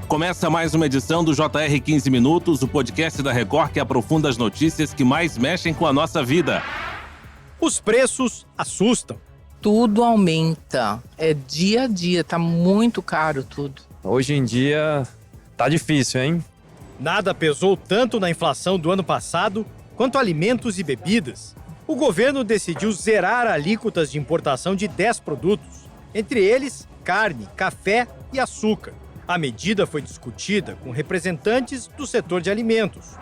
Começa mais uma edição do JR 15 Minutos, o podcast da Record que aprofunda as notícias que mais mexem com a nossa vida. Os preços assustam. Tudo aumenta. É dia a dia, tá muito caro tudo. Hoje em dia tá difícil, hein? Nada pesou tanto na inflação do ano passado quanto alimentos e bebidas. O governo decidiu zerar alíquotas de importação de 10 produtos, entre eles carne, café e açúcar. A medida foi discutida com representantes do setor de alimentos.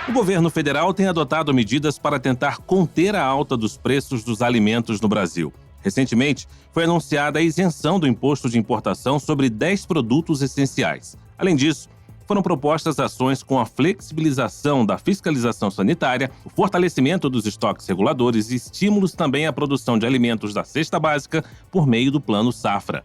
O governo federal tem adotado medidas para tentar conter a alta dos preços dos alimentos no Brasil. Recentemente, foi anunciada a isenção do imposto de importação sobre 10 produtos essenciais. Além disso, foram propostas ações com a flexibilização da fiscalização sanitária, o fortalecimento dos estoques reguladores e estímulos também à produção de alimentos da cesta básica por meio do Plano Safra.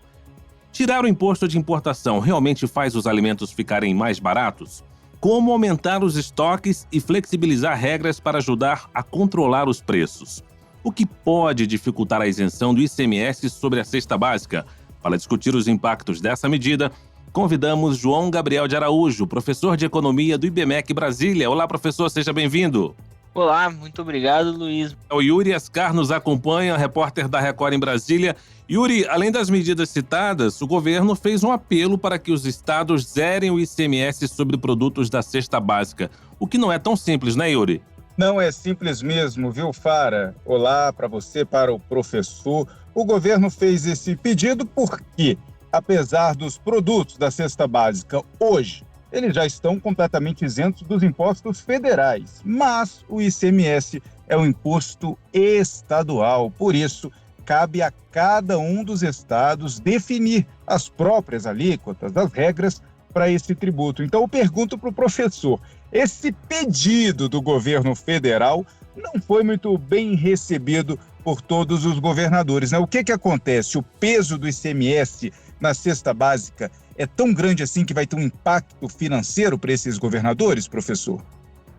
Tirar o imposto de importação realmente faz os alimentos ficarem mais baratos? Como aumentar os estoques e flexibilizar regras para ajudar a controlar os preços? O que pode dificultar a isenção do ICMS sobre a cesta básica? Para discutir os impactos dessa medida, convidamos João Gabriel de Araújo, professor de Economia do IBMEC Brasília. Olá, professor, seja bem-vindo. Olá, muito obrigado, Luiz. O Yuri Ascar nos acompanha, repórter da Record em Brasília. Yuri, além das medidas citadas, o governo fez um apelo para que os estados zerem o ICMS sobre produtos da cesta básica. O que não é tão simples, né, Yuri? Não é simples mesmo, viu, Fara? Olá para você, para o professor. O governo fez esse pedido porque, apesar dos produtos da cesta básica hoje, eles já estão completamente isentos dos impostos federais. Mas o ICMS é um imposto estadual, por isso cabe a cada um dos estados definir as próprias alíquotas, as regras para esse tributo. Então eu pergunto para o professor, esse pedido do governo federal não foi muito bem recebido por todos os governadores, né? O que acontece? O peso do ICMS na cesta básica é tão grande assim que vai ter um impacto financeiro para esses governadores, professor?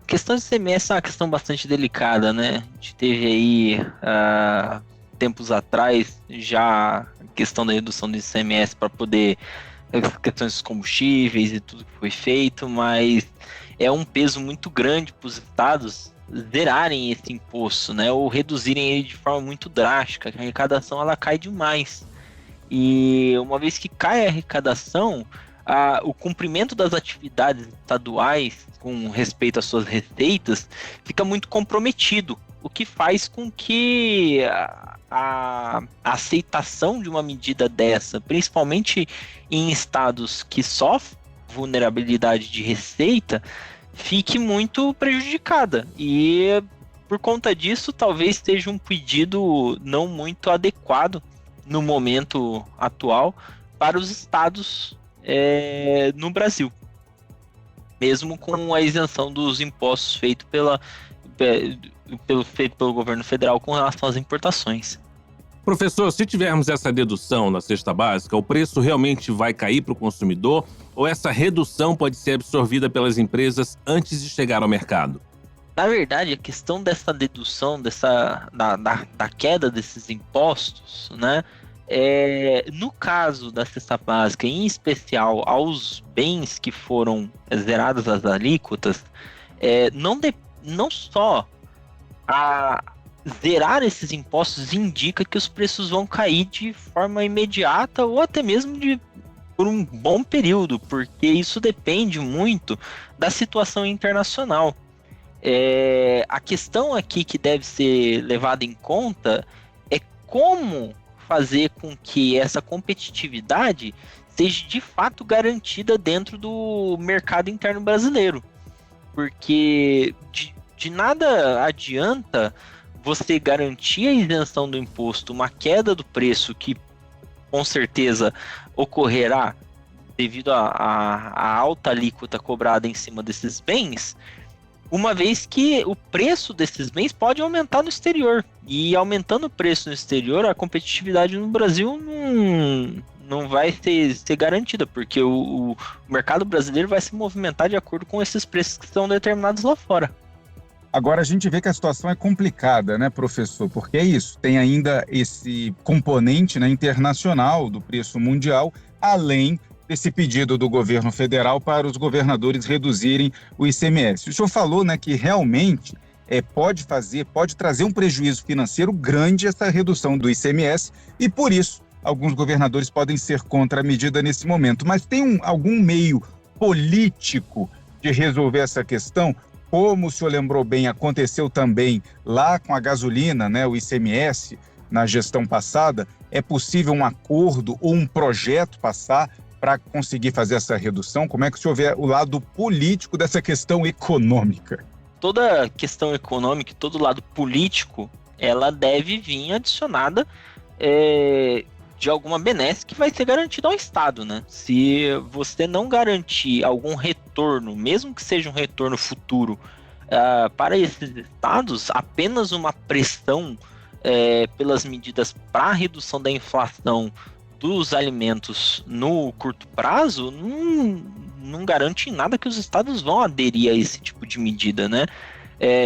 A questão do ICMS é uma questão bastante delicada, né? A gente teve aí, tempos atrás, já a questão da redução do ICMS para poder as questões dos combustíveis e tudo que foi feito, mas é um peso muito grande para os estados zerarem esse imposto, né? Ou reduzirem ele de forma muito drástica. A arrecadação ela cai demais. E uma vez que cai a arrecadação, o cumprimento das atividades estaduais com respeito às suas receitas fica muito comprometido, o que faz com que a aceitação de uma medida dessa, principalmente em estados que sofrem vulnerabilidade de receita, fique muito prejudicada. E por conta disso, talvez seja um pedido não muito adequado no momento atual para os estados no Brasil, mesmo com a isenção dos impostos feito pelo governo federal com relação às importações. Professor, se tivermos essa dedução na cesta básica, o preço realmente vai cair para o consumidor ou essa redução pode ser absorvida pelas empresas antes de chegar ao mercado? Na verdade, a questão dessa dedução, da queda desses impostos, né? No caso da cesta básica, em especial aos bens que foram zerados as alíquotas, não só a zerar esses impostos indica que os preços vão cair de forma imediata ou até mesmo por um bom período, porque isso depende muito da situação internacional. A questão aqui que deve ser levada em conta é como fazer com que essa competitividade seja de fato garantida dentro do mercado interno brasileiro. Porque de nada adianta você garantir a isenção do imposto, uma queda do preço que com certeza ocorrerá devido à alta alíquota cobrada em cima desses bens, uma vez que o preço desses bens pode aumentar no exterior. E aumentando o preço no exterior, a competitividade no Brasil não vai ser garantida, porque o mercado brasileiro vai se movimentar de acordo com esses preços que são determinados lá fora. Agora, a gente vê que a situação é complicada, né, professor? Porque é isso, tem ainda esse componente, né, internacional do preço mundial, além desse pedido do governo federal para os governadores reduzirem o ICMS. O senhor falou, né, que realmente pode trazer um prejuízo financeiro grande essa redução do ICMS e, por isso, alguns governadores podem ser contra a medida nesse momento. Mas tem algum meio político de resolver essa questão? Como o senhor lembrou bem, aconteceu também lá com a gasolina, né, o ICMS, na gestão passada. É possível um acordo ou um projeto passar para conseguir fazer essa redução? Como é que o senhor vê o lado político dessa questão econômica? Toda questão econômica, todo lado político, ela deve vir adicionada de alguma benesse que vai ser garantida ao Estado, né? Se você não garantir algum retorno, mesmo que seja um retorno futuro, para esses estados, apenas uma pressão pelas medidas para redução da inflação dos alimentos no curto prazo não garante em nada que os estados vão aderir a esse tipo de medida, né?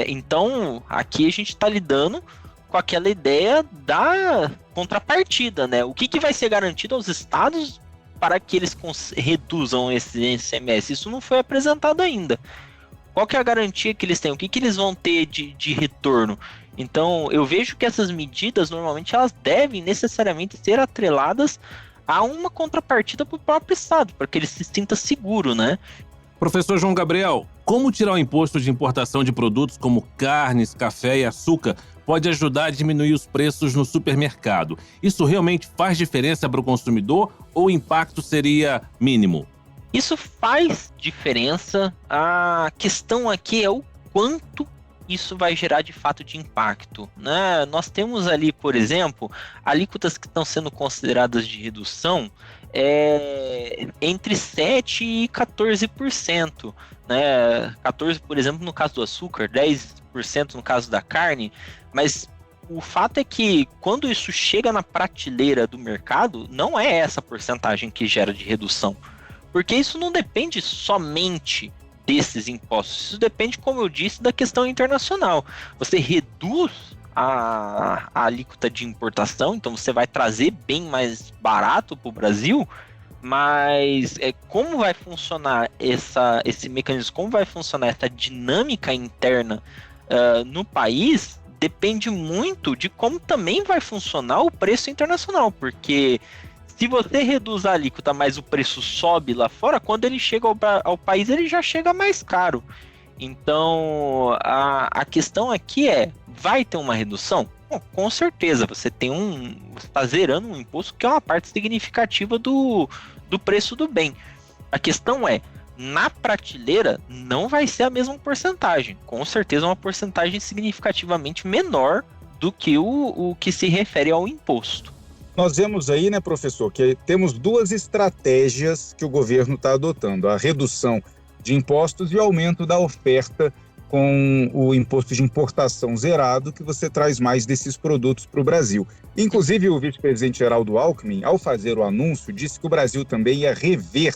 Então, aqui a gente está lidando com aquela ideia da contrapartida, né? O que vai ser garantido aos estados para que eles reduzam esse ICMS? Isso não foi apresentado ainda. Qual que é a garantia que eles têm? O que eles vão ter de retorno? Então, eu vejo que essas medidas, normalmente, elas devem necessariamente ser atreladas a uma contrapartida para o próprio Estado, para que ele se sinta seguro, né? Professor João Gabriel, como tirar o imposto de importação de produtos como carnes, café e açúcar pode ajudar a diminuir os preços no supermercado? Isso realmente faz diferença para o consumidor ou o impacto seria mínimo? Isso faz diferença. A questão aqui é o quanto isso vai gerar de fato de impacto, né? Nós temos ali, por exemplo, alíquotas que estão sendo consideradas de redução entre 7% e 14%, né? 14%, por exemplo, no caso do açúcar, 10% no caso da carne, mas o fato é que quando isso chega na prateleira do mercado, não é essa porcentagem que gera de redução, porque isso não depende somente desses impostos, isso depende, como eu disse, da questão internacional. Você reduz a alíquota de importação, então você vai trazer bem mais barato para o Brasil, mas como vai funcionar esse mecanismo, como vai funcionar essa dinâmica interna no país, depende muito de como também vai funcionar o preço internacional, porque se você reduz a alíquota, mas o preço sobe lá fora, quando ele chega ao país, ele já chega mais caro. Então, a questão aqui vai ter uma redução? Bom, com certeza, você está zerando um imposto que é uma parte significativa do preço do bem. A questão na prateleira não vai ser a mesma porcentagem. Com certeza uma porcentagem significativamente menor do que o que se refere ao imposto. Nós vemos aí, né, professor, que temos duas estratégias que o governo está adotando: a redução de impostos e o aumento da oferta com o imposto de importação zerado, que você traz mais desses produtos para o Brasil. Inclusive, o vice-presidente Geraldo Alckmin, ao fazer o anúncio, disse que o Brasil também ia rever,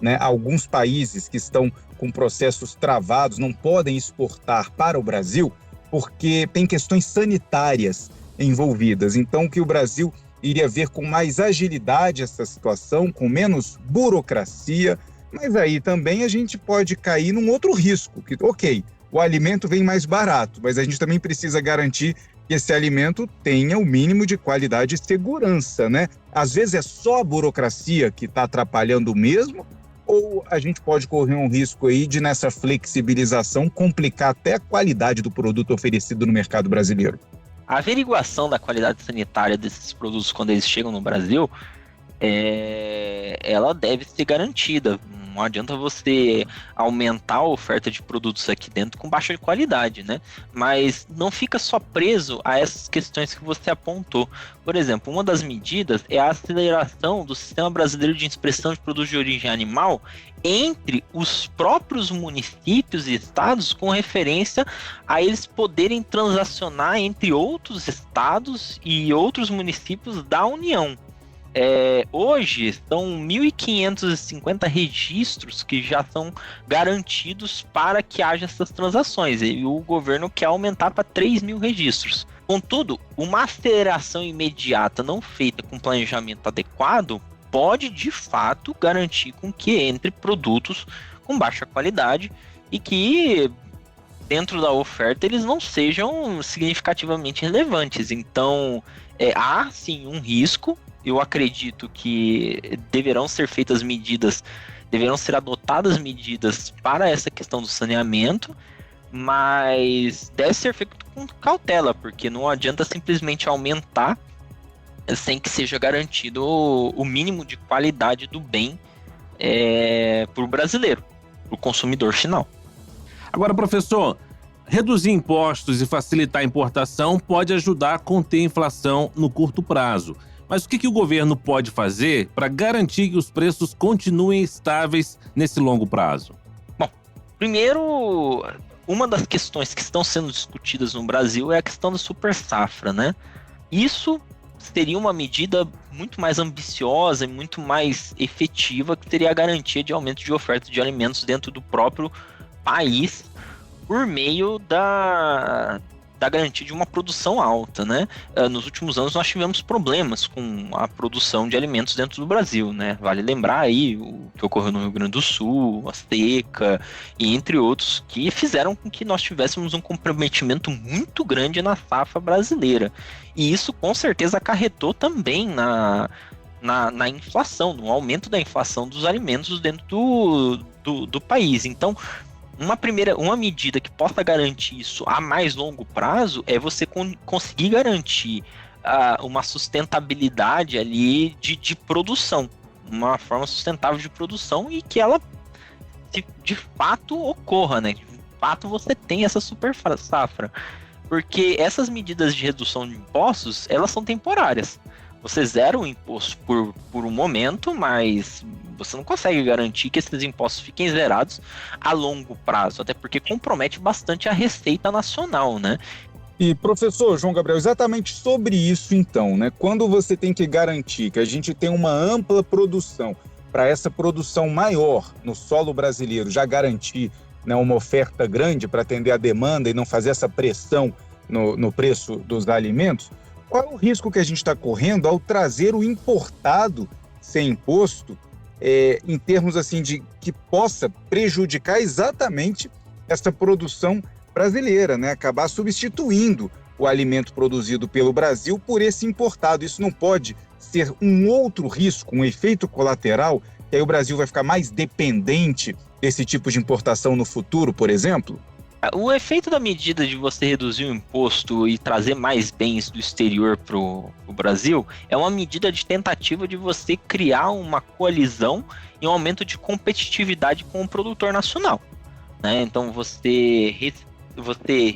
né, alguns países que estão com processos travados, não podem exportar para o Brasil, porque tem questões sanitárias envolvidas. Então, que o Brasil iria ver com mais agilidade essa situação, com menos burocracia, mas aí também a gente pode cair num outro risco, que, ok, o alimento vem mais barato, mas a gente também precisa garantir que esse alimento tenha o mínimo de qualidade e segurança, né? Às vezes é só a burocracia que está atrapalhando mesmo, ou a gente pode correr um risco aí de, nessa flexibilização, complicar até a qualidade do produto oferecido no mercado brasileiro? A averiguação da qualidade sanitária desses produtos quando eles chegam no Brasil, ela deve ser garantida. Não adianta você aumentar a oferta de produtos aqui dentro com baixa qualidade, né? Mas não fica só preso a essas questões que você apontou. Por exemplo, uma das medidas é a aceleração do Sistema Brasileiro de Inspeção de Produtos de Origem Animal entre os próprios municípios e estados, com referência a eles poderem transacionar entre outros estados e outros municípios da União. Hoje são 1.550 registros que já são garantidos para que haja essas transações, e o governo quer aumentar para 3.000 registros. Contudo, uma aceleração imediata não feita com planejamento adequado pode, de fato, garantir com que entre produtos com baixa qualidade e que, dentro da oferta, eles não sejam significativamente relevantes. Então, há, sim, um risco. Eu acredito que deverão ser adotadas medidas para essa questão do saneamento, mas deve ser feito com cautela, porque não adianta simplesmente aumentar sem que seja garantido o mínimo de qualidade do bem para o brasileiro, para o consumidor final. Agora, professor, reduzir impostos e facilitar a importação pode ajudar a conter a inflação no curto prazo. Mas o que o governo pode fazer para garantir que os preços continuem estáveis nesse longo prazo? Bom, primeiro, uma das questões que estão sendo discutidas no Brasil é a questão da super safra, né? Isso seria uma medida muito mais ambiciosa e muito mais efetiva, que teria a garantia de aumento de oferta de alimentos dentro do próprio país, por meio da garantia de uma produção alta, né? Nos últimos anos nós tivemos problemas com a produção de alimentos dentro do Brasil, né? Vale lembrar aí o que ocorreu no Rio Grande do Sul, a seca, e entre outros, que fizeram com que nós tivéssemos um comprometimento muito grande na safra brasileira. E isso com certeza acarretou também na inflação, no aumento da inflação dos alimentos dentro do país. Então, uma medida que possa garantir isso a mais longo prazo é você conseguir garantir uma sustentabilidade ali de produção, uma forma sustentável de produção, e que ela de fato ocorra, né? De fato você tem essa super safra, porque essas medidas de redução de impostos, elas são temporárias. Você zera o imposto por um momento, mas você não consegue garantir que esses impostos fiquem zerados a longo prazo, até porque compromete bastante a receita nacional, né? E, professor João Gabriel, exatamente sobre isso então, né? Quando você tem que garantir que a gente tem uma ampla produção, para essa produção maior no solo brasileiro já garantir, né, uma oferta grande para atender a demanda e não fazer essa pressão no preço dos alimentos, qual é o risco que a gente está correndo ao trazer o importado sem imposto, em termos assim de que possa prejudicar exatamente essa produção brasileira, né? Acabar substituindo o alimento produzido pelo Brasil por esse importado. Isso não pode ser um outro risco, um efeito colateral, que aí o Brasil vai ficar mais dependente desse tipo de importação no futuro, por exemplo? O efeito da medida de você reduzir o imposto e trazer mais bens do exterior para o Brasil é uma medida de tentativa de você criar uma coalizão e um aumento de competitividade com o produtor nacional, né? Então você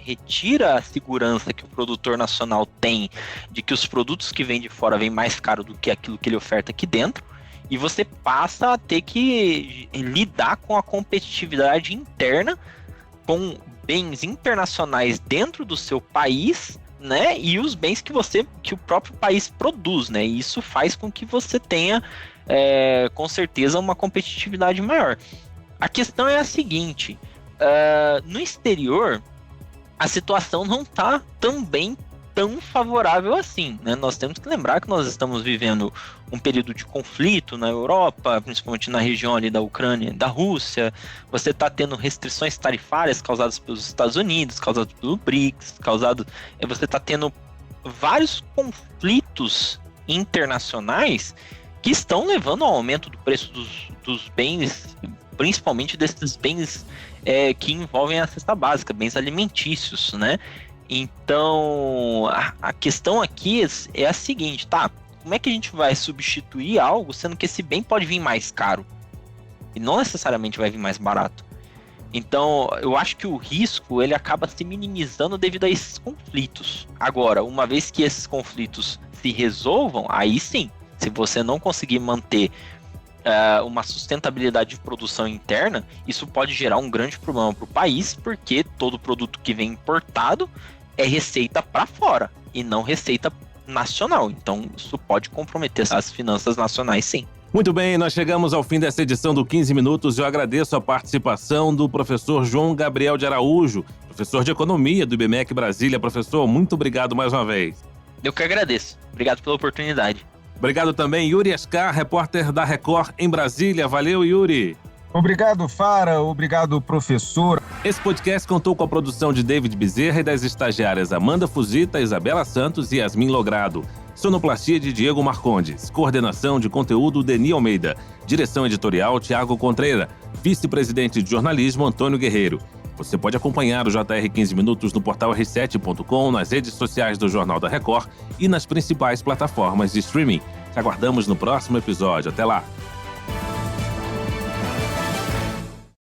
retira a segurança que o produtor nacional tem de que os produtos que vêm de fora vêm mais caro do que aquilo que ele oferta aqui dentro, e você passa a ter que lidar com a competitividade interna, com bens internacionais dentro do seu país, né, e os bens que o próprio país produz, né, e isso faz com que você tenha, com certeza, uma competitividade maior. A questão é a seguinte: no exterior, a situação não está também tão favorável assim, né? Nós temos que lembrar que nós estamos vivendo um período de conflito na Europa, principalmente na região ali da Ucrânia e da Rússia. Você está tendo restrições tarifárias causadas pelos Estados Unidos, causadas pelo BRICS, você está tendo vários conflitos internacionais que estão levando ao aumento do preço dos bens, principalmente desses bens que envolvem a cesta básica, bens alimentícios, né? Então, a questão aqui é a seguinte, tá? Como é que a gente vai substituir algo, sendo que esse bem pode vir mais caro? E não necessariamente vai vir mais barato. Então, eu acho que o risco, ele acaba se minimizando devido a esses conflitos. Agora, uma vez que esses conflitos se resolvam, aí sim, se você não conseguir manter uma sustentabilidade de produção interna, isso pode gerar um grande problema para o país, porque todo produto que vem importado é receita para fora e não receita nacional. Então, isso pode comprometer as finanças nacionais, sim. Muito bem, nós chegamos ao fim dessa edição do 15 Minutos. Eu agradeço a participação do professor João Gabriel de Araújo, professor de Economia do IBMEC Brasília. Professor, muito obrigado mais uma vez. Eu que agradeço. Obrigado pela oportunidade. Obrigado também, Yuri Ascar, repórter da Record em Brasília. Valeu, Yuri! Obrigado, Fara. Obrigado, professor. Esse podcast contou com a produção de David Bezerra e das estagiárias Amanda Fusita, Isabela Santos e Yasmin Logrado. Sonoplastia de Diego Marcondes. Coordenação de conteúdo Deni Almeida. Direção editorial Tiago Contreira. Vice-presidente de jornalismo Antônio Guerreiro. Você pode acompanhar o JR 15 Minutos no portal r7.com, nas redes sociais do Jornal da Record e nas principais plataformas de streaming. Te aguardamos no próximo episódio. Até lá!